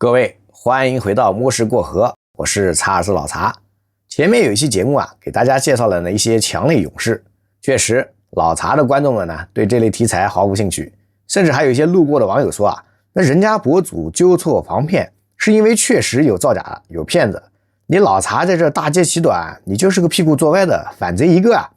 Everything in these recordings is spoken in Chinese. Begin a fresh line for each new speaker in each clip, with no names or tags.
各位，欢迎回到摸石过河，我是查尔斯老查。前面有一期节目啊，给大家介绍了一些强类勇士。确实，老查的观众们呢，对这类题材毫无兴趣，甚至还有一些路过的网友说啊，那人家博主纠错防骗，是因为确实有造假有骗子。你老查在这大揭其短，你就是个屁股坐歪的反贼一个啊！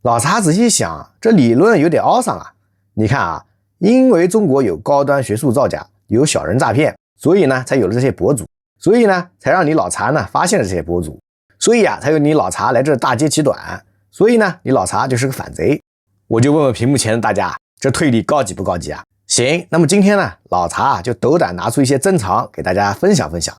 老查仔细想，这理论有点凹伤啊。你看啊，因为中国有高端学术造假，有小人诈骗，所以呢才有了这些博主，所以呢才让你老查呢发现了这些博主，所以啊才有你老查来这大揭其短，所以呢你老查就是个反贼。我就问问屏幕前的大家，这推理高级不高级啊？行，那么今天呢老查就斗胆拿出一些真藏给大家分享分享，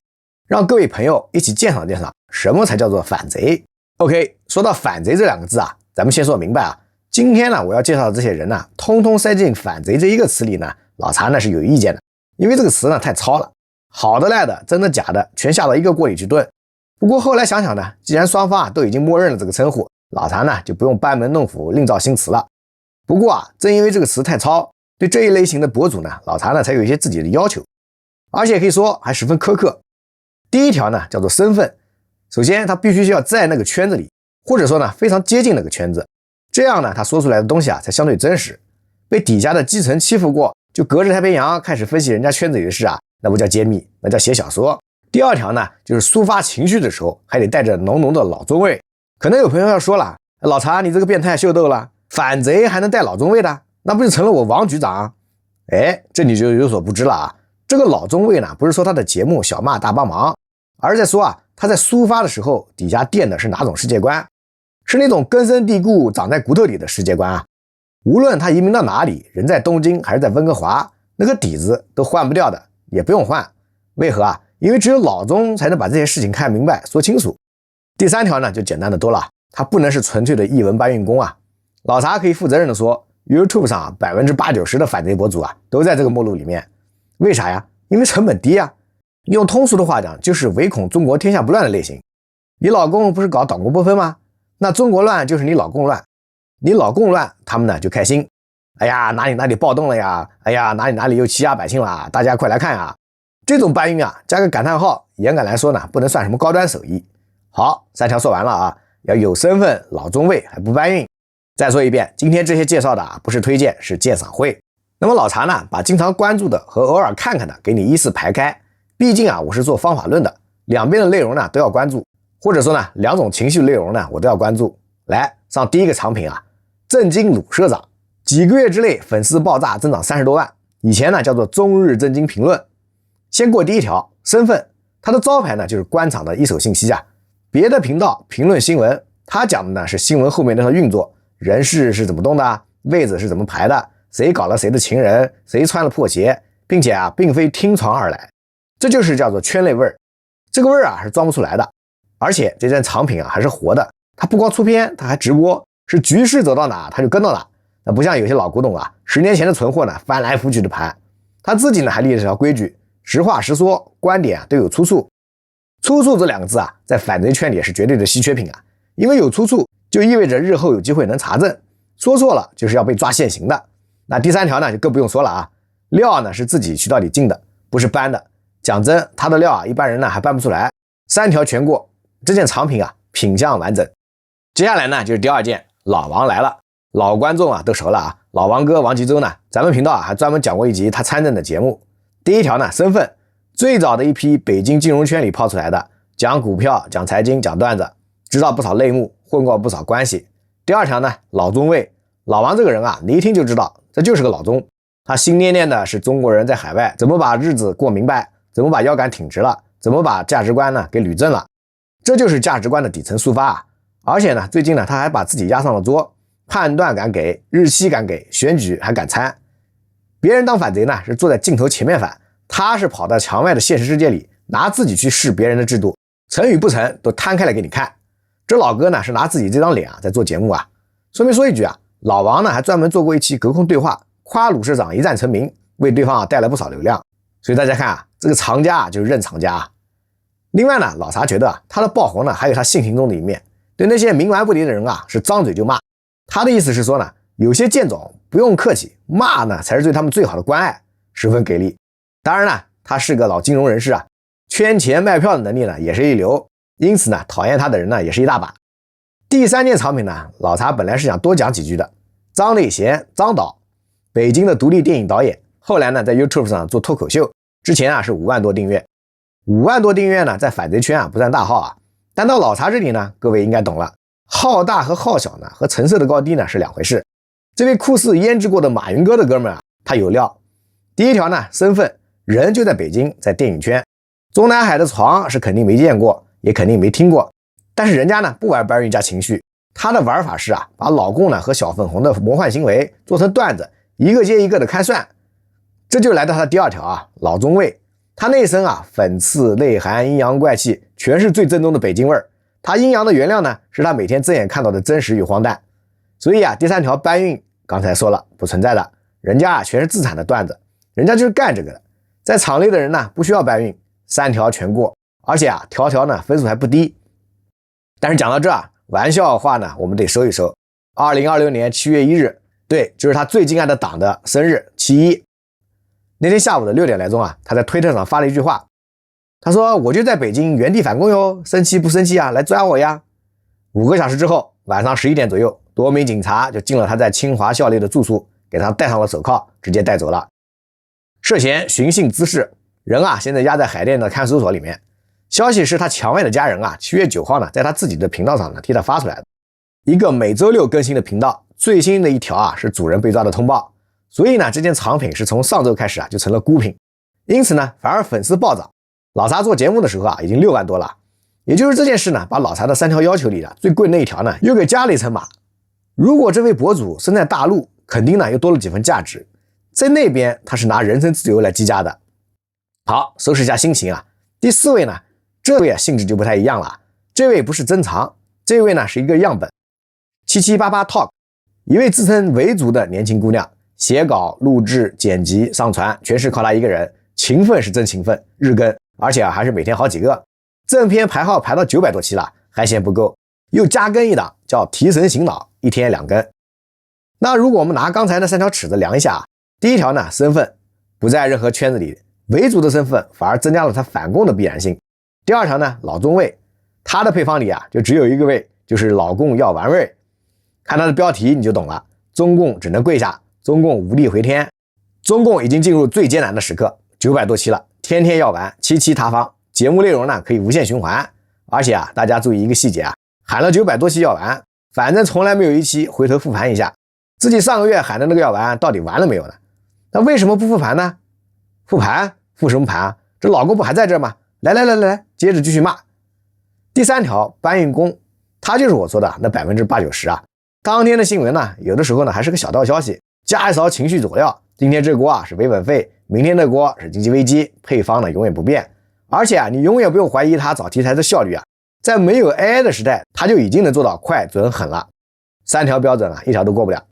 让各位朋友一起鉴赏鉴赏什么才叫做反贼。 OK， 说到反贼这两个字啊，咱们先说明白啊，今天呢我要介绍的这些人呢，通通塞进反贼这一个词里呢，老查呢是有意见的，因为这个词呢太糙了，好的赖的真的假的全下到一个锅里去炖。不过后来想想呢，既然双方都已经默认了这个称呼，老查呢就不用班门弄斧另造新词了。不过啊，正因为这个词太糙，对这一类型的博主呢，老查呢才有一些自己的要求，而且可以说还十分苛刻。第一条呢叫做身份，首先他必须要在那个圈子里，或者说呢非常接近那个圈子，这样呢他说出来的东西啊才相对真实。被底下的基层欺负过，就隔着太平洋开始分析人家圈子里的事啊，那不叫揭秘，那叫写小说。第二条呢就是抒发情绪的时候还得带着浓浓的老中味。可能有朋友要说了，老查你这个变态秀逗了，反贼还能带老中味的，那不就成了我王局长啊？哎，这你就有所不知了啊，这个老中味呢不是说他的节目小骂大帮忙，而是在说啊他在抒发的时候底下垫的是哪种世界观，是那种根深蒂固长在骨头里的世界观啊。无论他移民到哪里，人在东京还是在温哥华，那个底子都换不掉的，也不用换。为何啊？因为只有老中才能把这些事情看明白说清楚。第三条呢就简单的多了，他不能是纯粹的译文搬运工啊。老查可以负责任的说， YouTube 上80%-90%的反贼博主啊都在这个目录里面。为啥呀？因为成本低啊。用通俗的话讲，就是唯恐中国天下不乱的类型。你老公不是搞党国不分吗？那中国乱就是你老公乱，你老公乱，他们呢就开心。哎呀，哪里暴动了呀？哎呀，哪里又欺压百姓了？大家快来看啊！这种搬运啊，加个感叹号，严格来说呢，不能算什么高端手艺。好，三条说完了啊，要有身份、老中味还不搬运。再说一遍，今天这些介绍的啊，不是推荐，是鉴赏会。那么老查呢，把经常关注的和偶尔看看的给你依次排开。毕竟啊，我是做方法论的，两边的内容呢都要关注，或者说呢，两种情绪内容呢我都要关注。来，上第一个藏品啊，震惊鲁社长，几个月之内粉丝爆炸，增长30多万。以前呢叫做中日震惊评论。先过第一条，身份，他的招牌呢就是官场的一手信息啊。别的频道评论新闻，他讲的呢是新闻后面那套运作，人事是怎么动的，位子是怎么排的，谁搞了谁的情人，谁穿了破鞋，并且啊并非听传而来。这就是叫做圈内味儿，这个味儿啊是装不出来的。而且这件藏品啊还是活的，它不光出片，它还直播，是局势走到哪它就跟到哪。那不像有些老古董啊，10年前的存货呢翻来覆去的盘，他自己呢还立了条规矩，实话实说，观点啊都有出处。出处这两个字啊，在反贼圈里是绝对的稀缺品啊，因为有出处就意味着日后有机会能查证，说错了就是要被抓现行的。那第三条呢就更不用说了啊，料呢是自己渠道里进的，不是搬的。讲真，他的料啊，一般人呢还搬不出来。3条全过，这件藏品啊，品相完整。接下来呢，就是第二件，老王来了。老观众啊都熟了啊，老王哥王吉洲呢，咱们频道啊还专门讲过一集他参政的节目。第一条呢，身份，最早的一批北京金融圈里泡出来的，讲股票、讲财经、讲段子，知道不少内幕，混过不少关系。第二条呢，老中味，老王这个人啊，你一听就知道，这就是个老中。他心念念的是中国人在海外怎么把日子过明白，怎么把腰杆挺直了，怎么把价值观呢给捋正了，这就是价值观的底层抒发啊！而且呢，最近呢，他还把自己压上了桌，判断敢给，日期敢给，选举还敢参。别人当反贼呢是坐在镜头前面反，他是跑到墙外的现实世界里，拿自己去试别人的制度，成与不成都摊开来给你看。这老哥呢是拿自己这张脸啊在做节目啊。顺便说一句啊，老王呢还专门做过一期隔空对话，夸鲁社长一战成名，为对方啊带来不少流量。所以大家看啊，这个藏家啊就是认藏家啊。另外呢，老查觉得啊，他的爆红呢还有他性情中的一面，对那些冥顽不灵的人啊是张嘴就骂。他的意思是说呢，有些贱种不用客气，骂呢才是对他们最好的关爱，十分给力。当然了，他是个老金融人士啊，圈钱卖票的能力呢也是一流，因此呢讨厌他的人呢也是一大把。第3件藏品呢，老查本来是想多讲几句的。张磊贤，张导，北京的独立电影导演，后来呢在 YouTube 上做脱口秀，之前啊是5万多订阅。5万多订阅呢，在反贼圈啊不算大号啊，但到老查这里呢，各位应该懂了，号大和号小呢和成色的高低呢是两回事。这位酷似胭脂过的马云哥的哥们啊，他有料。第一条呢，身份，人就在北京，在电影圈，中南海的床是肯定没见过，也肯定没听过，但是人家呢不玩搬运加情绪，他的玩法是啊，把老共呢和小粉红的魔幻行为做成段子，一个接一个的看算。这就来到他的第2条啊，老中尉，他那身啊讽刺内涵阴阳怪气，全是最正宗的北京味儿。他阴阳的原料呢，是他每天睁眼看到的真实与荒诞。所以啊，第3条搬运，刚才说了不存在的，人家啊全是自产的段子，人家就是干这个的。在场内的人呢不需要搬运，3条全过，而且啊条条呢分数还不低。但是讲到这啊，玩笑话呢我们得收一收。2026年7月1日，对，就是他最敬爱的党的生日7·1。那天下午的6点来钟啊，他在推特上发了一句话，他说我就在北京原地反攻哟，生气不生气啊，来抓我呀。5个小时之后，晚上11点左右，多名警察就进了他在清华校内的住宿，给他戴上了手铐，直接带走了。涉嫌寻衅滋事，人啊现在押在海淀的看守所里面。消息是他墙外的家人啊7月9号呢在他自己的频道上呢替他发出来的，一个每周6更新的频道，最新的一条啊是主人被抓的通报。所以呢这件藏品是从上周开始啊就成了孤品，因此呢反而粉丝暴涨。老查做节目的时候啊已经6万多了，也就是这件事呢把老查的3条要求里的最贵那一条呢又给加了一层码。如果这位博主生在大陆，肯定呢又多了几分价值，在那边他是拿人身自由来计价的。好，收拾一下心情啊。第4位呢，这位啊性质就不太一样了，这位不是珍藏，这位呢是一个样本。7788 Talk， 一位自称维族的年轻姑娘，写稿、录制、剪辑、上传全是靠她一个人，勤奋是真勤奋，日更，而且还是每天好几个。正片排号排到900多期了，还嫌不够，又加更一档叫提神醒脑，一天2更。那如果我们拿刚才那3条尺子量一下，第1条呢，身份不在任何圈子里，维族的身份反而增加了他反共的必然性。第2条呢，老中尉，他的配方里啊就只有一个味，就是老共要完味。看他的标题你就懂了，中共只能跪下，中共无力回天，中共已经进入最艰难的时刻，900多期了，天天要完，期期塌方，节目内容呢可以无限循环。而且啊，大家注意一个细节啊，喊了900多期要完，反正从来没有一期回头复盘一下自己上个月喊的那个要完到底完了没有呢？那为什么不复盘呢？复盘？复什么盘啊？这老公不还在这吗？来，接着继续骂。第3条，搬运工，他就是我说的那80%-90%啊。当天的新闻呢，有的时候呢还是个小道消息，加一勺情绪佐料。今天这锅啊是维稳费，明天的锅是经济危机，配方呢永远不变。而且啊，你永远不用怀疑他找题材的效率啊，在没有 AI 的时代，他就已经能做到快、准、狠了。3条标准啊，1条都过不了。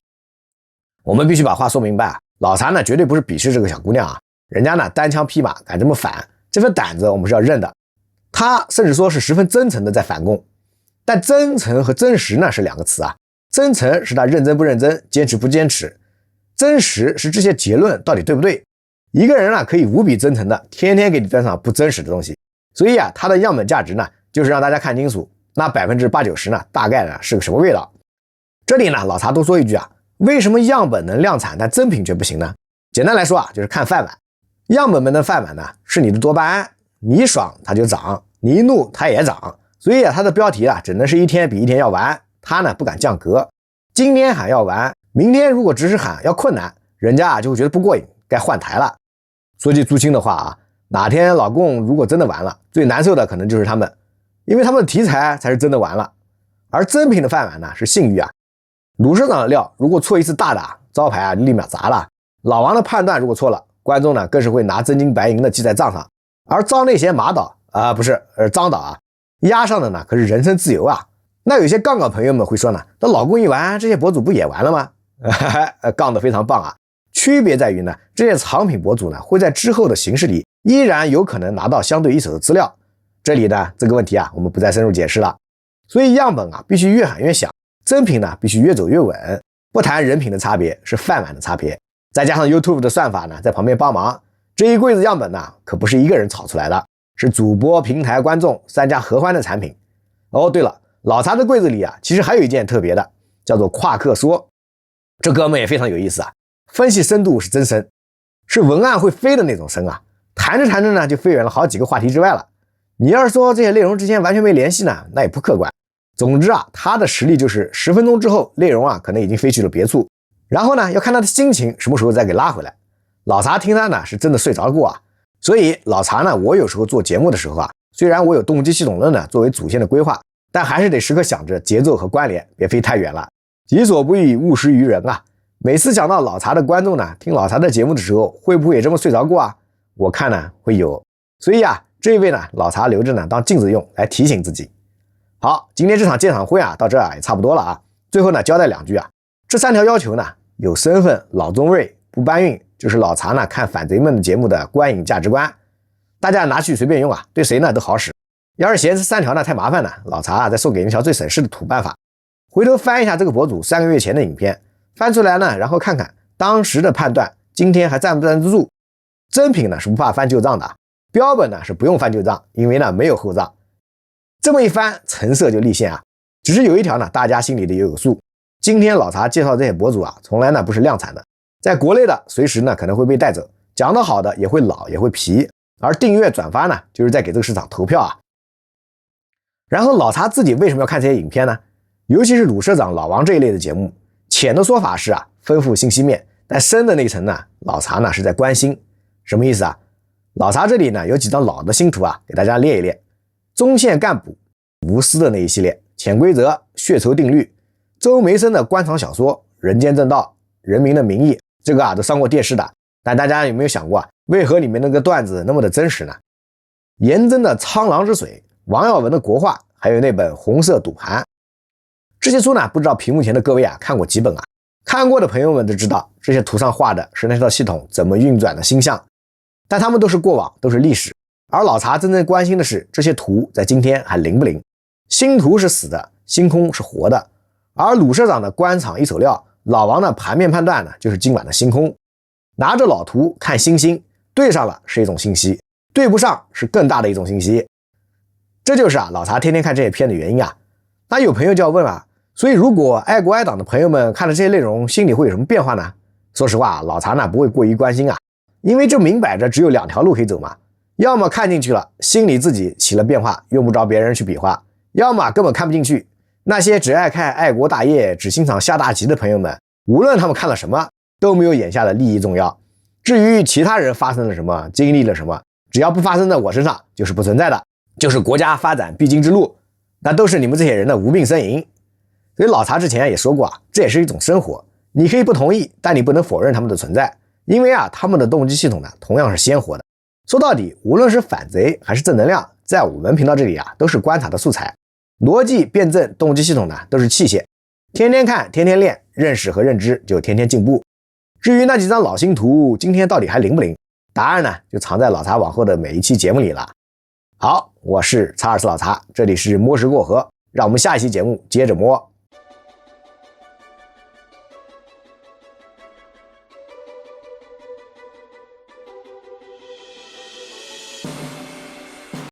我们必须把话说明白啊，老查呢绝对不是鄙视这个小姑娘啊，人家呢单枪匹马敢这么反，这份胆子我们是要认的。他甚至说是十分真诚的在反共，但真诚和真实呢是2个词啊。真诚是他认真不认真，坚持不坚持，真实是这些结论到底对不对。一个人啊可以无比真诚的天天给你端上不真实的东西，所以啊他的样本价值呢就是让大家看清楚那80%-90%呢大概呢是个什么味道。这里呢老查多说一句啊，为什么样本能量产但真品却不行呢？简单来说啊，就是看饭碗。样本们的饭碗呢是你的多巴胺，你爽它就涨，你一怒它也涨。所以啊它的标题啊只能是一天比一天要完，它呢不敢降格。今天喊要完，明天如果只是喊要困难，人家啊就会觉得不过瘾，该换台了。说句诛心的话啊，哪天老共如果真的完了，最难受的可能就是他们，因为他们的题材才是真的完了。而真品的饭碗呢是信誉啊，鲁社长的料如果错一次大的，招牌啊立马砸了。老王的判断如果错了，观众呢更是会拿真金白银的记在账上。而张内贤马导张导啊，押上的呢可是人身自由啊。那有些杠杠朋友们会说呢，那老共一完，这些博主不也完了吗？杠得非常棒啊。区别在于呢，这些藏品博主呢会在之后的形式里依然有可能拿到相对一手的资料。这里呢这个问题啊我们不再深入解释了。所以样本啊必须越喊越响，真品呢必须越走越稳。不谈人品的差别，是饭碗的差别。再加上 YouTube 的算法呢在旁边帮忙，这一柜子样本呢，可不是一个人炒出来的，是主播、平台、观众3家合欢的产品。哦，对了，老茶的柜子里啊，其实还有一件特别的，叫做夸克说。这哥们也非常有意思啊，分析深度是真深，是文案会飞的那种深啊，谈着谈着呢就飞远了好几个话题之外了。你要是说这些内容之间完全没联系呢，那也不客观。总之啊，他的实力就是10分钟之后内容啊可能已经飞去了别处，然后呢要看他的心情什么时候再给拉回来。老茶听他呢是真的睡着过啊，所以老茶呢，我有时候做节目的时候啊，虽然我有动机系统论呢作为主线的规划，但还是得时刻想着节奏和关联，别飞太远了。己所不欲，勿施于人啊。每次讲到老茶的观众呢，听老茶的节目的时候，会不会也这么睡着过啊？我看呢会有，所以啊，这一位呢老茶留着呢当镜子用，来提醒自己。好，今天这场鉴赏会啊到这儿也差不多了啊。最后呢交代2句啊，这3条要求呢，有身份、老中瑞、不搬运，就是老茶呢看反贼们的节目的观影价值观，大家拿去随便用啊，对谁呢都好使。要是嫌这3条呢太麻烦呢，老茶啊再送给你一条最省事的土办法，回头翻一下这个博主3个月前的影片，翻出来呢，然后看看当时的判断，今天还站不站得住。真品呢是不怕翻旧账的，标本呢是不用翻旧账，因为呢没有后账。这么一翻，成色就立现啊。只是有一条呢，大家心里的也有数。今天老茶介绍这些博主啊，从来呢不是量产的，在国内的随时呢可能会被带走，讲得好的也会老也会皮，而订阅转发呢，就是在给这个市场投票啊。然后老茶自己为什么要看这些影片呢？尤其是鲁社长、老王这一类的节目，浅的说法是啊，丰富信息面，但深的那层呢，老茶呢是在关心。什么意思啊？老茶这里呢有几张老的星图啊，给大家列一列。中线干部、无私的那一系列，潜规则、血酬定律，周梅生的官场小说、人间正道、人民的名义，这个啊都上过电视的。但大家有没有想过啊，为何里面那个段子那么的真实呢？颜真的沧浪之水，王耀文的国画，还有那本红色赌盘，这些书呢，不知道屏幕前的各位啊看过几本啊？看过的朋友们都知道，这些图上画的是那套系统怎么运转的星象，但他们都是过往，都是历史。而老茶真正关心的是这些图在今天还灵不灵？星图是死的，星空是活的。而鲁社长的官场一手料，老王的盘面判断呢，就是今晚的星空。拿着老图看星星，对上了是一种信息，对不上是更大的一种信息。这就是啊老茶天天看这些片的原因啊。那有朋友就要问啊，所以如果爱国爱党的朋友们看了这些内容，心里会有什么变化呢？说实话，老茶呢不会过于关心啊，因为这明摆着只有2条路可以走嘛。要么看进去了，心里自己起了变化，用不着别人去比划；要么根本看不进去。那些只爱看爱国大业、只欣赏下大棋的朋友们，无论他们看了什么，都没有眼下的利益重要。至于其他人发生了什么，经历了什么，只要不发生在我身上，就是不存在的，就是国家发展必经之路，那都是你们这些人的无病呻吟。所以老茶之前也说过啊，这也是一种生活，你可以不同意，但你不能否认他们的存在，因为啊，他们的动机系统呢，同样是鲜活的。说到底，无论是反贼还是正能量，在我们频道这里啊，都是观察的素材。逻辑、辩证、动机系统呢，都是器械。天天看，天天练，认识和认知就天天进步。至于那几张老星图，今天到底还灵不灵？答案呢，就藏在老茶往后的每一期节目里了。好，我是查尔斯老茶，这里是摸石过河，让我们下一期节目接着摸。